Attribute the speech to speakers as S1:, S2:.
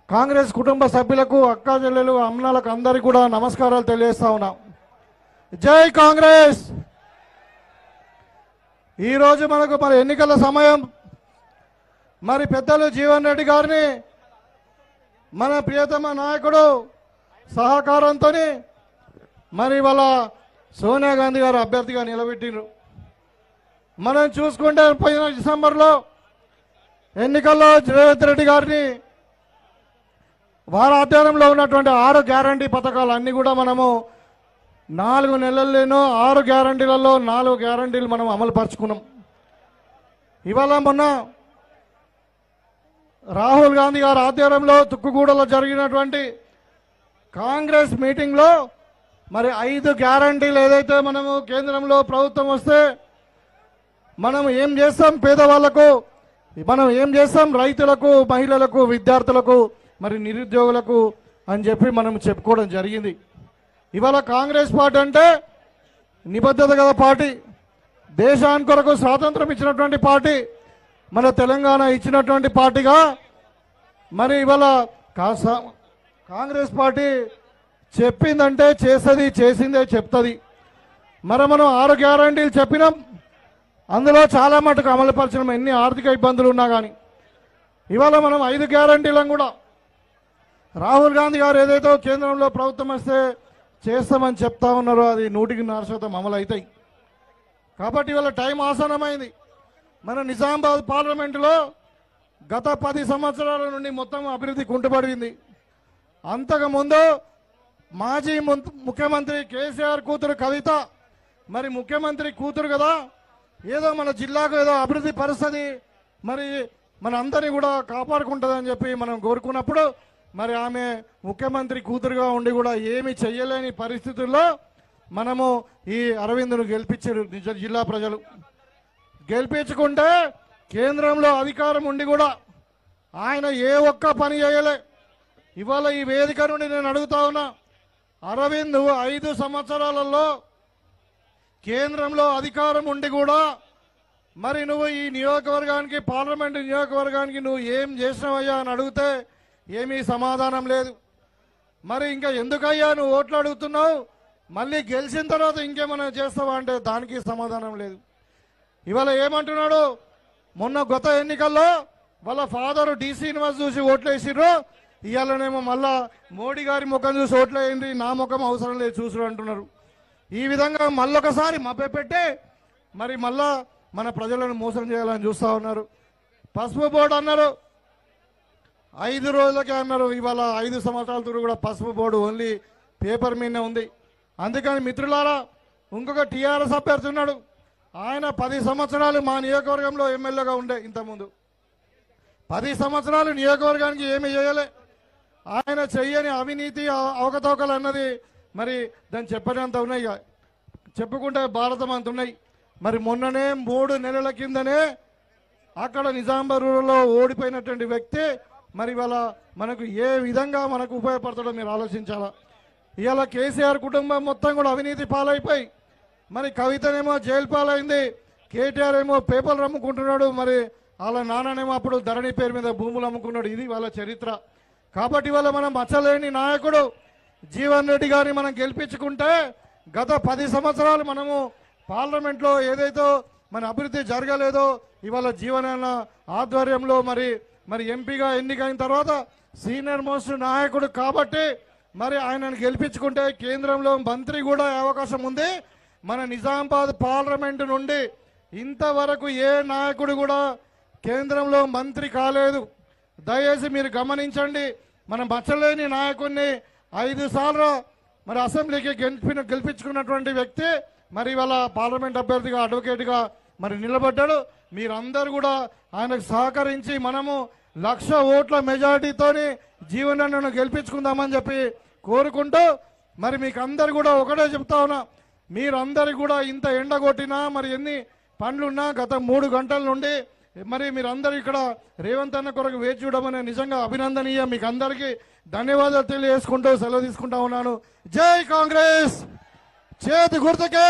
S1: కాంగ్రెస్ కుటుంబ సభ్యులకు అక్కా చెల్లెలు అమ్మలకు అందరికీ కూడా నమస్కారాలు తెలియజేస్తా ఉన్నాం. జై కాంగ్రెస్. ఈరోజు మనకు మరి ఎన్నికల సమయం. మరి పెద్దలు జీవన్ రెడ్డి గారిని మన ప్రియతమ నాయకుడు సహకారంతో మరి వాళ్ళ సోనియా గాంధీ గారు అభ్యర్థిగా నిలబెట్టిండ్రు. మనం చూసుకుంటే పోయిన డిసెంబర్లో ఎన్నికల్లో రేవంత్ రెడ్డి గారిని వారి ఆధ్వర్యంలో ఉన్నటువంటి 6 గ్యారంటీ పథకాలు అన్నీ కూడా మనము 4 నెలల్లోనూ 6 గ్యారంటీలలో 4 గ్యారంటీలు మనం అమలు పరుచుకున్నాం. ఇవాళ మొన్న రాహుల్ గాంధీ గారి ఆధ్వర్యంలో తుక్కుగూడలో జరిగినటువంటి కాంగ్రెస్ మీటింగ్లో మరి 5 గ్యారంటీలు ఏదైతే మనము కేంద్రంలో ప్రభుత్వం వస్తే మనం ఏం చేస్తాం, పేదవాళ్లకు మనం ఏం చేస్తాం, రైతులకు, మహిళలకు, విద్యార్థులకు, మరి నిరుద్యోగులకు అని చెప్పి మనం చెప్పుకోవడం జరిగింది. ఇవాళ కాంగ్రెస్ పార్టీ అంటే నిబద్ధత గల పార్టీ, దేశానికి కొరకు స్వాతంత్రం ఇచ్చినటువంటి పార్టీ, మన తెలంగాణ ఇచ్చినటువంటి పార్టీగా మరి ఇవాళ కాంగ్రెస్ పార్టీ చెప్పిందంటే చేస్తుంది, చేసిందే చెప్తుంది. మరి మనం 6 గ్యారంటీలు చెప్పినాం, అందులో చాలా మటుకు అమలుపరచడం ఎన్ని ఆర్థిక ఇబ్బందులు ఉన్నా కానీ. ఇవాళ మనం 5 గ్యారంటీలను కూడా రాహుల్ గాంధీ గారు ఏదైతే కేంద్రంలో ప్రభుత్వం వస్తే చేస్తామని చెప్తా ఉన్నారో అది 100% అమలు అవుతాయి. కాబట్టి ఇవాళ టైం ఆసన్నమైంది. మన నిజామాబాద్ పార్లమెంటులో గత 10 సంవత్సరాల నుండి మొత్తం అభివృద్ధి కుంటుపడింది. అంతకుముందు మాజీ ముఖ్యమంత్రి కేసీఆర్ కూతురు కవిత మరి ముఖ్యమంత్రి కూతురు కదా, ఏదో మన జిల్లాకు ఏదో అభివృద్ధి పరిస్థితి మరి మన అందరినీ కూడా కాపాడుకుంటుందని చెప్పి మనం కోరుకున్నప్పుడు మరి ఆమె ముఖ్యమంత్రి కూతురుగా ఉండి కూడా ఏమి చెయ్యలేని పరిస్థితుల్లో మనము ఈ అరవింద్ను గెలిపించారు జిల్లా ప్రజలు. గెలిపించుకుంటే కేంద్రంలో అధికారం ఉండి కూడా ఆయన ఏ ఒక్క పని చేయలే. ఇవాళ ఈ వేదిక నుండి నేను అడుగుతా ఉన్నా, అరవింద్ 5 సంవత్సరాలలో కేంద్రంలో అధికారం ఉండి కూడా మరి నువ్వు ఈ నియోజకవర్గానికి, పార్లమెంటు నియోజకవర్గానికి నువ్వు ఏం చేసినావయ్యా అని అడిగితే ఏమీ సమాధానం లేదు. మరి ఇంకా ఎందుకయ్యా నువ్వు ఓట్లు అడుగుతున్నావు, మళ్ళీ గెలిచిన తర్వాత ఇంకేమైనా చేస్తావా అంటే దానికి సమాధానం లేదు. ఇవాళ ఏమంటున్నాడు, మొన్న గత ఎన్నికల్లో వాళ్ళ ఫాదరు డి శ్రీనివాస్ చూసి ఓట్లు వేసిర్రు, ఇవాళనేమో మళ్ళా మోడీ గారి ముఖం చూసి ఓట్లు వేయండి, నా ముఖం అవసరం లేదు చూసుడు అంటున్నారు. ఈ విధంగా మళ్ళొకసారి మభ్యపెట్టి మరి మళ్ళా మన ప్రజలను మోసం చేయాలని చూస్తూ ఉన్నారు. పసుపు బోర్డు అన్నారు, 5 రోజులకే అన్నారు. ఇవాళ 5 సంవత్సరాలతో కూడా పసుపు బోర్డు ఓన్లీ పేపర్ మీదనే ఉంది. అందుకని మిత్రులారా, ఇంకొక టీఆర్ఎస్ అభ్యర్థి ఉన్నాడు, ఆయన 10 సంవత్సరాలు మా నియోజకవర్గంలో ఎమ్మెల్యేగా ఉండే. ఇంతకుముందు 10 సంవత్సరాలు నియోజకవర్గానికి ఏమి చేయలే. ఆయన చెయ్యని అవినీతి అవకతవకలు అన్నది మరి దాన్ని చెప్పనంత ఉన్నాయి, చెప్పుకుంటే భారతం అంత ఉన్నాయి. మరి మొన్ననే 3 నెలల కిందనే అక్కడ నిజామాబాద్లో ఓడిపోయినటువంటి వ్యక్తి మరి ఇవాళ మనకు ఏ విధంగా మనకు ఉపయోగపడతాడో మీరు ఆలోచించాలా. ఇవాళ కేసీఆర్ కుటుంబం మొత్తం కూడా అవినీతి పాలైపోయి మరి కవితనేమో జైలు పాలైంది, కేటీఆర్ ఏమో పేపర్లు అమ్ముకుంటున్నాడు, మరి వాళ్ళ నాన్ననేమో అప్పుడు ధరణి పేరు మీద భూములు అమ్ముకున్నాడు. ఇది వాళ్ళ చరిత్ర. కాబట్టి ఇవాళ మనం మచ్చలేని నాయకుడు జీవన్ రెడ్డి గారిని మనం గెలిపించుకుంటే గత 10 సంవత్సరాలు మనము పార్లమెంట్లో ఏదైతే మన అభివృద్ధి జరగలేదో ఇవాళ జీవన ఆధ్వర్యంలో మరి ఎంపీగా ఎన్నికైన తర్వాత సీనియర్ మోస్ట్ నాయకుడు కాబట్టి మరి ఆయనను గెలిపించుకుంటే కేంద్రంలో మంత్రి కూడా అవకాశం ఉంది. మన నిజామాబాద్ పార్లమెంటు నుండి ఇంతవరకు ఏ నాయకుడు కూడా కేంద్రంలో మంత్రి కాలేదు. దయచేసి మీరు గమనించండి. మన మచ్చలేని నాయకుడిని 5 సార్లు మరి అసెంబ్లీకి గెలిపించుకున్నటువంటి వ్యక్తి మరి ఇవాళ పార్లమెంట్ అభ్యర్థిగా, అడ్వకేట్గా మరి నిలబడ్డాడు. మీరందరూ కూడా ఆయనకు సహకరించి మనము 1,00,000 ఓట్ల మెజారిటీతోని జీవనను గెలిపించుకుందామని చెప్పి కోరుకుంటూ మరి మీకు అందరు కూడా ఒకటే చెప్తా ఉన్నా, మీరందరికి కూడా ఇంత ఎండ కొట్టినా మరి ఎన్ని పనులున్నా గత 3 గంటల నుండి మరి మీరందరూ ఇక్కడ రేవంత్ అన్న కొరకు వేచి చూడమని నిజంగా అభినందనీయ. మీకు అందరికీ ధన్యవాదాలు తెలియజేసుకుంటూ సెలవు తీసుకుంటా ఉన్నాను. జై కాంగ్రెస్. చేతి గుర్తుకే.